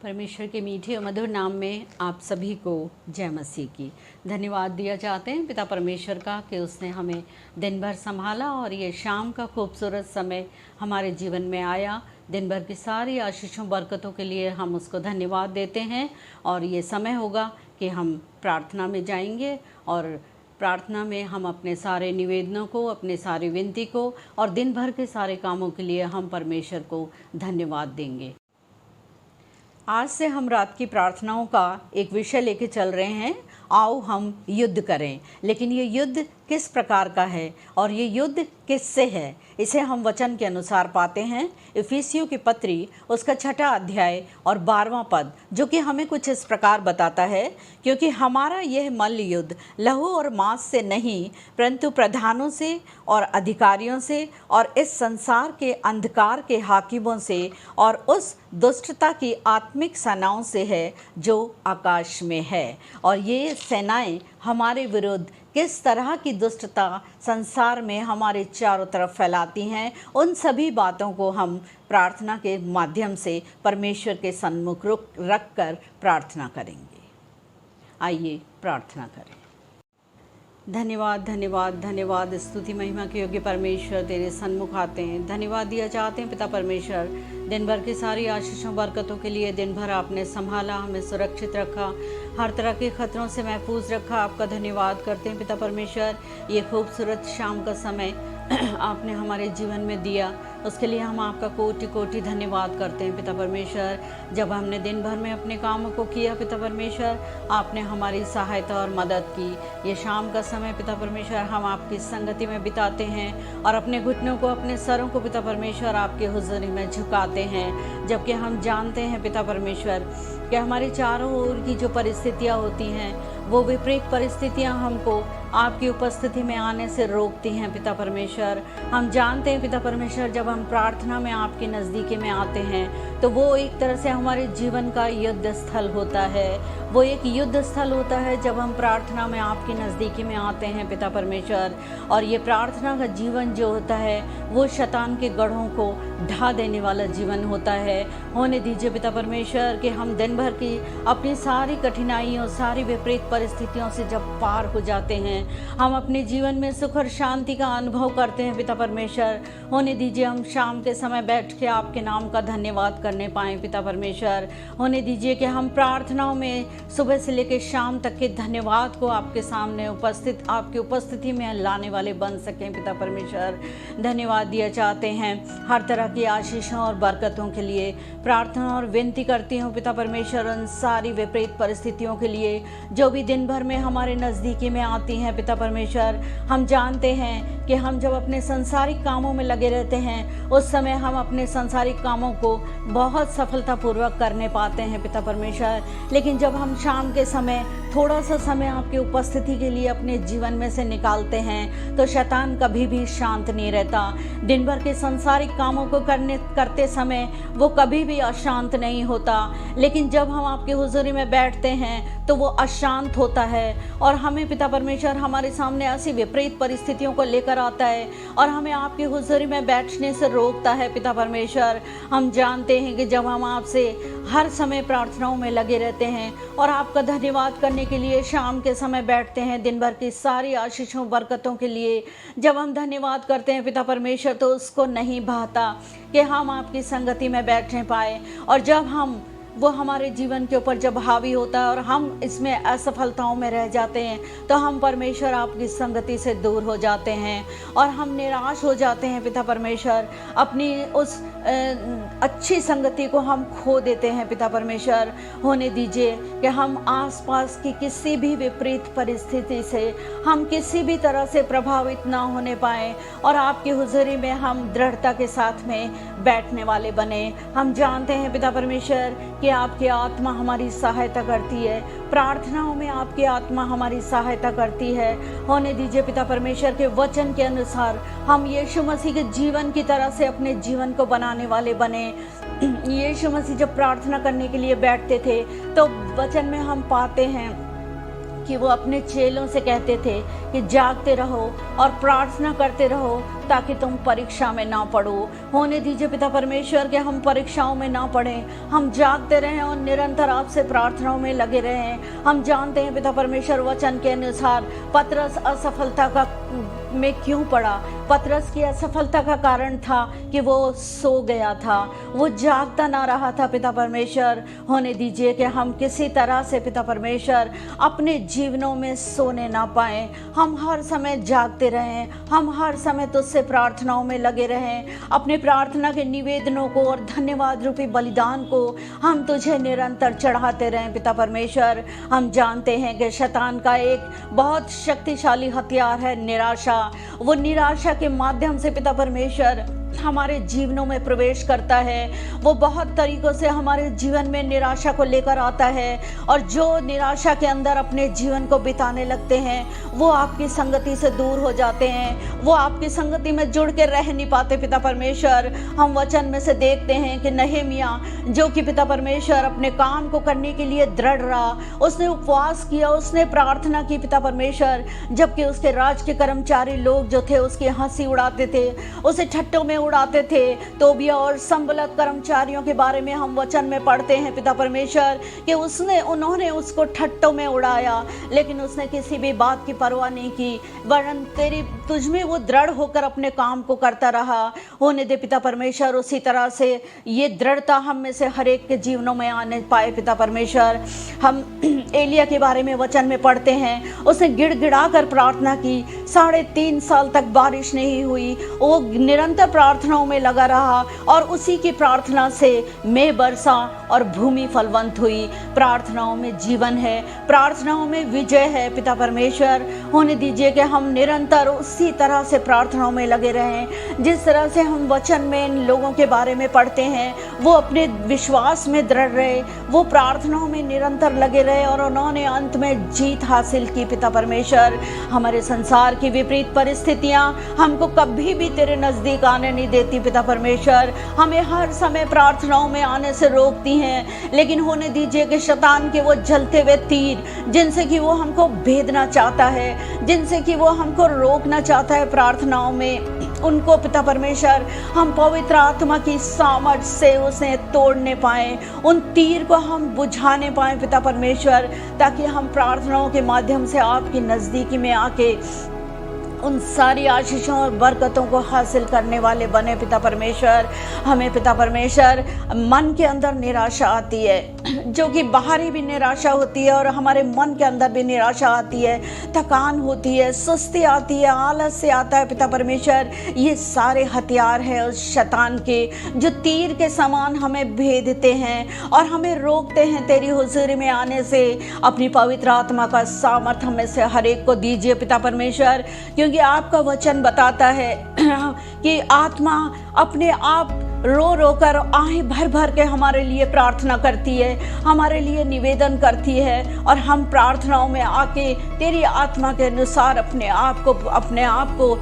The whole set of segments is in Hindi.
परमेश्वर के मीठे और मधुर नाम में आप सभी को जय मसीह की। धन्यवाद दिया चाहते हैं पिता परमेश्वर का कि उसने हमें दिन भर संभाला और ये शाम का खूबसूरत समय हमारे जीवन में आया। दिन भर की सारी आशीषों बरकतों के लिए हम उसको धन्यवाद देते हैं। और ये समय होगा कि हम प्रार्थना में जाएंगे और प्रार्थना में हम अपने सारे निवेदनों को, अपने सारी विनती को और दिन भर के सारे कामों के लिए हम परमेश्वर को धन्यवाद देंगे। आज से हम रात की प्रार्थनाओं का एक विषय लेके चल रहे हैं, आओ हम युद्ध करें। लेकिन ये युद्ध किस प्रकार का है और ये युद्ध किससे है, इसे हम वचन के अनुसार पाते हैं। इफिसियों की पत्री उसका 6वां अध्याय और 12वां पद, जो कि हमें कुछ इस प्रकार बताता है, क्योंकि हमारा यह मल्ल युद्ध लहू और मांस से नहीं, परंतु प्रधानों से और अधिकारियों से और इस संसार के अंधकार के हाकिमों से और उस दुष्टता की आत्मिक सेनाओं से है जो आकाश में है। और ये सेनाएं हमारे विरुद्ध किस तरह की दुष्टता संसार में हमारे चारों तरफ फैलाती हैं, उन सभी बातों को हम प्रार्थना के माध्यम से परमेश्वर के सन्मुख रख कर प्रार्थना करेंगे। आइए प्रार्थना करें। धन्यवाद धन्यवाद धन्यवाद, स्तुति महिमा के योग्य परमेश्वर तेरे सन्मुख आते हैं। धन्यवाद दिया चाहते हैं पिता परमेश्वर, दिन भर की सारी आशीषों बरकतों के लिए। दिन भर आपने संभाला, हमें सुरक्षित रखा, हर तरह के खतरों से महफूज रखा। आपका धन्यवाद करते हैं पिता परमेश्वर। ये खूबसूरत शाम का समय आपने हमारे जीवन में दिया, उसके लिए हम आपका कोटि कोटि धन्यवाद करते हैं पिता परमेश्वर। जब हमने दिन भर में अपने कामों को किया पिता परमेश्वर, आपने हमारी सहायता और मदद की। ये शाम का समय पिता परमेश्वर हम आपकी संगति में बिताते हैं और अपने घुटनों को, अपने सरों को पिता परमेश्वर आपके हुजूरी में झुकाते हैं, जबकि हम जानते हैं पिता परमेश्वर कि हमारे चारों ओर की जो परिस्थितियाँ होती हैं, वो विपरीत परिस्थितियाँ हमको आपकी उपस्थिति में आने से रोकती हैं पिता परमेश्वर। हम जानते हैं पिता परमेश्वर, जब हम प्रार्थना में आपके नज़दीकी में आते हैं तो वो एक तरह से हमारे जीवन का युद्ध स्थल होता है। वो एक युद्ध स्थल होता है जब हम प्रार्थना में आपके नज़दीकी में आते हैं पिता परमेश्वर। और ये प्रार्थना का जीवन जो होता है वो शैतान के गढ़ों को ढा देने वाला जीवन होता है। होने दीजिए पिता परमेश्वर कि हम दिन भर की अपनी सारी कठिनाइयों, सारी विपरीत परिस्थितियों से जब पार हो जाते हैं, हम अपने जीवन में सुख और शांति का अनुभव करते हैं पिता परमेश्वर। होने दीजिए हम शाम के समय बैठ के आपके नाम का धन्यवाद करने पाएँ पिता परमेश्वर। होने दीजिए कि हम प्रार्थनाओं में सुबह से लेकर शाम तक के धन्यवाद को आपके सामने उपस्थित, आपकी उपस्थिति में लाने वाले बन सकें पिता परमेश्वर। धन्यवाद दिया चाहते हैं हर तरह की आशीषों और बरकतों के लिए। प्रार्थना और विनती करती हूँ पिता परमेश्वर उन सारी विपरीत परिस्थितियों के लिए जो भी दिन भर में हमारे नज़दीकी में आती हैं पिता परमेश्वर। हम जानते हैं कि हम जब अपने संसारिक कामों में लगे रहते हैं, उस समय हम अपने संसारिक कामों को बहुत सफलतापूर्वक करने पाते हैं पिता परमेश्वर। लेकिन जब हम शाम के समय थोड़ा सा समय आपकी उपस्थिति के लिए अपने जीवन में से निकालते हैं तो शैतान कभी भी शांत नहीं रहता। दिन भर के संसारिक कामों को करते समय वो कभी भी अशांत नहीं होता, लेकिन जब हम आपके हुजूरी में बैठते हैं तो वो अशांत होता है और हमें पिता परमेश्वर हमारे सामने ऐसी विपरीत परिस्थितियों को लेकर आता है और हमें आपके हुजूरी में बैठने से रोकता है पिता परमेश्वर। हम जानते हैं कि जब हम आपसे हर समय प्रार्थनाओं में लगे रहते हैं और आपका धन्यवाद करने के लिए शाम के समय बैठते हैं, दिन भर की सारी आशीषों बरकतों के लिए जब हम धन्यवाद करते हैं पिता परमेश्वर, तो उसको नहीं भाता कि हम आपकी संगति में बैठने पाए। और जब हम वो हमारे जीवन के ऊपर जब हावी होता है और हम इसमें असफलताओं में रह जाते हैं, तो हम परमेश्वर आपकी संगति से दूर हो जाते हैं और हम निराश हो जाते हैं पिता परमेश्वर। अपनी उस अच्छी संगति को हम खो देते हैं पिता परमेश्वर। होने दीजिए कि हम आसपास की किसी भी विपरीत परिस्थिति से हम किसी भी तरह से प्रभावित ना होने पाए और आपकी हुजूरी में हम दृढ़ता के साथ में बैठने वाले बने। हम जानते हैं पिता परमेश्वर कि आपकी आत्मा हमारी सहायता करती है, प्रार्थनाओं में आपकी आत्मा हमारी सहायता करती है। होने दीजिए पिता परमेश्वर के वचन के अनुसार हम यीशु मसीह के जीवन की तरह से अपने जीवन को बनाने वाले बने। यीशु मसीह जब प्रार्थना करने के लिए बैठते थे तो वचन में हम पाते हैं कि वो अपने चेलों से कहते थे कि जागते रहो और प्रार्थना करते रहो ताकि तुम परीक्षा में ना पड़ो। होने दीजिए पिता परमेश्वर कि हम परीक्षाओं में ना पड़ें, हम जागते रहें और निरंतर आपसे प्रार्थनाओं में लगे रहें। हम जानते हैं पिता परमेश्वर वचन के अनुसार पतरस असफलता का में क्यों पड़ा। पतरस की असफलता का कारण था कि वो सो गया था, वो जागता ना रहा था। पिता परमेश्वर होने दीजिए कि हम किसी तरह से पिता परमेश्वर अपने जीवनों में सोने ना पाएं, हम हर समय जागते रहें, हम हर समय तुझसे प्रार्थनाओं में लगे रहें। अपने प्रार्थना के निवेदनों को और धन्यवाद रूपी बलिदान को हम तुझे निरंतर चढ़ाते रहें। पिता परमेश्वर हम जानते हैं कि शैतान का एक बहुत शक्तिशाली हथियार है निराशा। वो निराशा के माध्यम से पिता परमेश्वर हमारे जीवनों में प्रवेश करता है। वो बहुत तरीकों से हमारे जीवन में निराशा को लेकर आता है, और जो निराशा के अंदर अपने जीवन को बिताने लगते हैं वो आपकी संगति से दूर हो जाते हैं, वो आपकी संगति में जुड़ के रह नहीं पाते। पिता परमेश्वर हम वचन में से देखते हैं कि नहेमिया जो कि पिता परमेश्वर अपने काम को करने के लिए दृढ़ रहा, उसने उपवास किया, उसने प्रार्थना की पिता परमेश्वर, जबकि उसके राज के कर्मचारी लोग जो थे उसकी हंसी उड़ाते थे, उसे ठट्टों में उड़ाते थे। तोबिया और संबलत कर्मचारियों के बारे में हम वचन में पढ़ते हैं पिता परमेश्वर कि उन्होंने उसको ठट्टों में उड़ाया, लेकिन उसने किसी भी बात की परवाह नहीं की, वरन तुझ में वो दृढ़ होकर अपने काम को करता रहा। होने दे पिता परमेश्वर उसी तरह से ये दृढ़ता हम में से हर एक के जीवनों में आने पाए। पिता परमेश्वर हम एलिया के बारे में वचन में पढ़ते हैं, उसने गिड़गिड़ा कर प्रार्थना की, 3.5 साल तक बारिश नहीं हुई, वो निरंतर प्रार्थनाओं में लगा रहा और उसी की प्रार्थना से मेघ बरसा और भूमि फलवंत हुई। प्रार्थनाओं में जीवन है, प्रार्थनाओं में विजय है। पिता परमेश्वर होने दीजिए कि हम निरंतर उसी तरह से प्रार्थनाओं में लगे रहें जिस तरह से हम वचन में इन लोगों के बारे में पढ़ते हैं। वो अपने विश्वास में दृढ़ रहे, वो प्रार्थनाओं में निरंतर लगे रहे और उन्होंने अंत में जीत हासिल की। पिता परमेश्वर हमारे संसार की विपरीत परिस्थितियां हमको कभी भी तेरे नजदीक आने नहीं देती। पिता परमेश्वर हमें हर समय प्रार्थनाओं में आने से रोकती हैं, लेकिन होने दीजिए कि शैतान के वो जलते हुए तीर जिनसे कि वो हमको भेदना चाहता है, जिनसे कि वो हमको रोकना चाहता है प्रार्थनाओं में, उनको पिता परमेश्वर हम पवित्र आत्मा की सामर्थ्य से उसे तोड़ने पाएं, उन तीर को हम बुझाने पाएं पिता परमेश्वर, ताकि हम प्रार्थनाओं के माध्यम से आपकी नज़दीकी में आके उन सारी आशीषों और बरकतों को हासिल करने वाले बने। पिता परमेश्वर हमें पिता परमेश्वर मन के अंदर निराशा आती है, जो कि बाहरी भी निराशा होती है और हमारे मन के अंदर भी निराशा आती है, थकान होती है, सुस्ती आती है, आलस से आता है। पिता परमेश्वर ये सारे हथियार हैं उस शैतान के जो तीर के समान हमें भेदते हैं और हमें रोकते हैं तेरी हुजूरी में आने से। अपनी पवित्र आत्मा का सामर्थ्य हमें से हर एक को दीजिए पिता परमेश्वर, क्योंकि आपका वचन बताता है कि आत्मा अपने आप रो रो कर आहें भर भर के हमारे लिए प्रार्थना करती है, हमारे लिए निवेदन करती है, और हम प्रार्थनाओं में आके तेरी आत्मा के अनुसार अपने आप को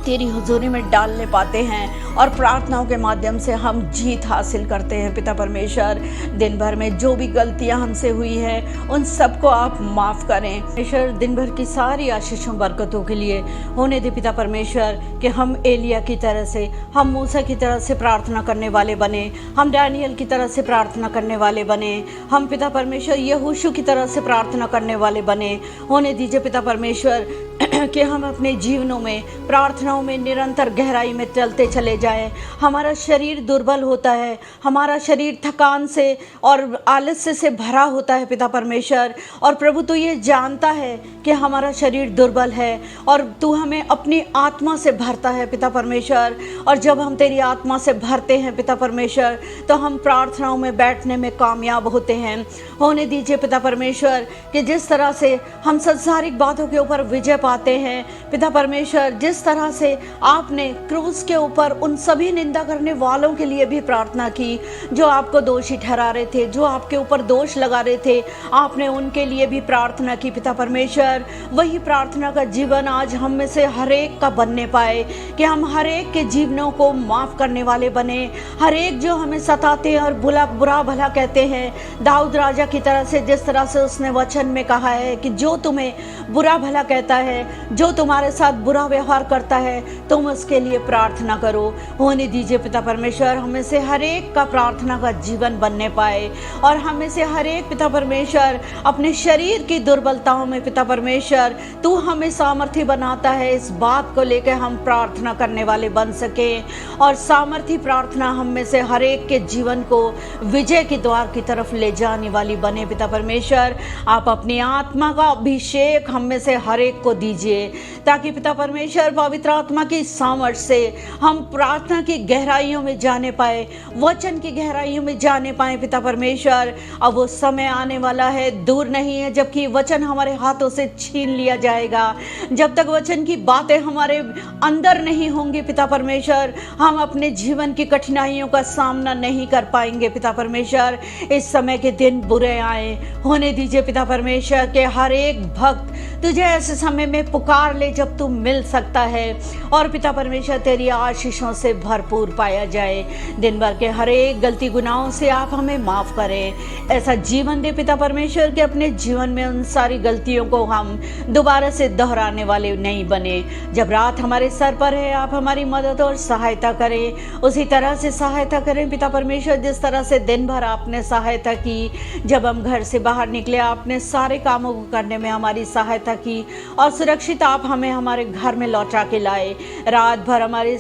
तेरी हुजूरी में डालने पाते हैं और प्रार्थनाओं के माध्यम से हम जीत हासिल करते हैं। पिता परमेश्वर दिन भर में जो भी गलतियां हमसे हुई हैं उन सबको आप माफ़ करें। परमेश्वर दिन भर की सारी आशीषों बरकतों के लिए होने दे पिता परमेश्वर कि हम एलिया की तरह से, हम मूसा की तरह से प्रार्थना करने वाले बने, हम डैनियल की तरह से प्रार्थना करने वाले बने, हम पिता परमेश्वर यहोशू की तरह से प्रार्थना करने वाले बने। होने दीजिए पिता परमेश्वर कि हम अपने जीवनों में प्रार्थनाओं में निरंतर गहराई में चलते चले जाएं। हमारा शरीर दुर्बल होता है, हमारा शरीर थकान से और आलस्य से भरा होता है पिता परमेश्वर, और प्रभु तू ये जानता है कि हमारा शरीर दुर्बल है और तू हमें अपनी आत्मा से भरता है पिता परमेश्वर। और जब हम तेरी आत्मा से भरते हैं पिता परमेश्वर तो हम प्रार्थनाओं में बैठने में कामयाब होते हैं। होने दीजिए पिता परमेश्वर कि जिस तरह से हम संसारिक बातों के ऊपर विजय पाते करते हैं पिता परमेश्वर, जिस तरह से आपने क्रूस के ऊपर उन सभी निंदा करने वालों के लिए भी प्रार्थना की जो आपको दोषी ठहरा रहे थे, जो आपके ऊपर दोष लगा रहे थे, आपने उनके लिए भी प्रार्थना की पिता परमेश्वर। वही प्रार्थना का जीवन आज हम में से हर एक का बनने पाए कि हम हर एक के जीवनों को माफ करने वाले बने। हर एक जो हमें सताते हैं और बुरा भला कहते हैं, दाऊद राजा की तरह से, जिस तरह से उसने वचन में कहा है कि जो तुम्हें बुरा भला कहता है, जो तुम्हारे साथ बुरा व्यवहार करता है, तुम उसके लिए प्रार्थना करो। होने दीजिए पिता परमेश्वर, हमें से हर एक का प्रार्थना का जीवन बनने पाए और हमें से हर एक पिता परमेश्वर अपने शरीर की दुर्बलताओं में पिता परमेश्वर तू हमें सामर्थी बनाता है, इस बात को लेकर हम प्रार्थना करने वाले बन सके और सामर्थी प्रार्थना हम में से हर एक के जीवन को विजय के द्वार की तरफ ले जाने वाली बने। पिता परमेश्वर, आप अपनी आत्मा का अभिषेक हम में से हर एक को दीजिए ताकि पिता परमेश्वर पवित्र आत्मा की सामर्थ से हम प्रार्थना की गहराइयों में जाने पाए, वचन की गहराइयों में जाने पाए। पिता परमेश्वर, अब वो समय आने वाला है, दूर नहीं है, जबकि वचन हमारे हाथों से छीन लिया जाएगा। जब तक वचन की बातें हमारे अंदर नहीं होंगी पिता परमेश्वर, हम अपने जीवन की कठिनाइयों का सामना नहीं कर पाएंगे। पिता परमेश्वर, इस समय के दिन बुरे आए, होने दीजिए पिता परमेश्वर के हर एक भक्त तुझे ऐसे समय में पुकार ले जब तू मिल सकता है और पिता परमेश्वर तेरी आशीषों से भरपूर पाया जाए। दिन भर के हर एक गलती गुनाहों से आप हमें माफ़ करें। ऐसा जीवन दे पिता परमेश्वर के अपने जीवन में उन सारी गलतियों को हम दोबारा से दोहराने वाले नहीं बने। जब रात हमारे सर पर है, आप हमारी मदद और सहायता करें, उसी तरह से सहायता करें पिता परमेश्वर जिस तरह से दिन भर आपने सहायता की। जब हम घर से बाहर निकले, आपने सारे कामों को करने में हमारी सहायता की और सुरक्षित आप हमें हमारे घर में लौटा के लाए। रात भर हमारे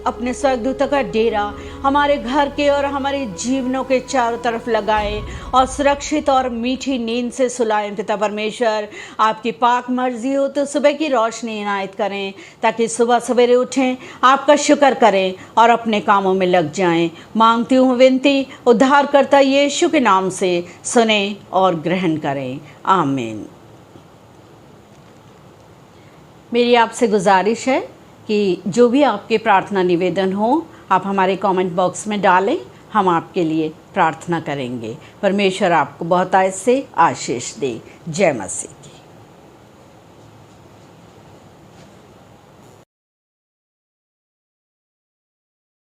अपने स्वर्गदूतों का डेरा हमारे घर के और हमारे जीवनों के चारों तरफ लगाए और सुरक्षित और मीठी नींद से सुलाएं। पिता परमेश्वर, आपकी पाक मर्जी हो तो सुबह की रोशनी इनायत करें ताकि सुबह सवेरे उठें, आपका शुक्र करें और अपने कामों में लग जाएं। मांगती हूँ विनती उद्धारकर्ता यीशु के नाम से, सुने और ग्रहण करें। आमीन। मेरी आपसे गुजारिश है कि जो भी आपके प्रार्थना निवेदन हो, आप हमारे कमेंट बॉक्स में डालें, हम आपके लिए प्रार्थना करेंगे। परमेश्वर आपको बहुत से आशीष दे। जय मसीह।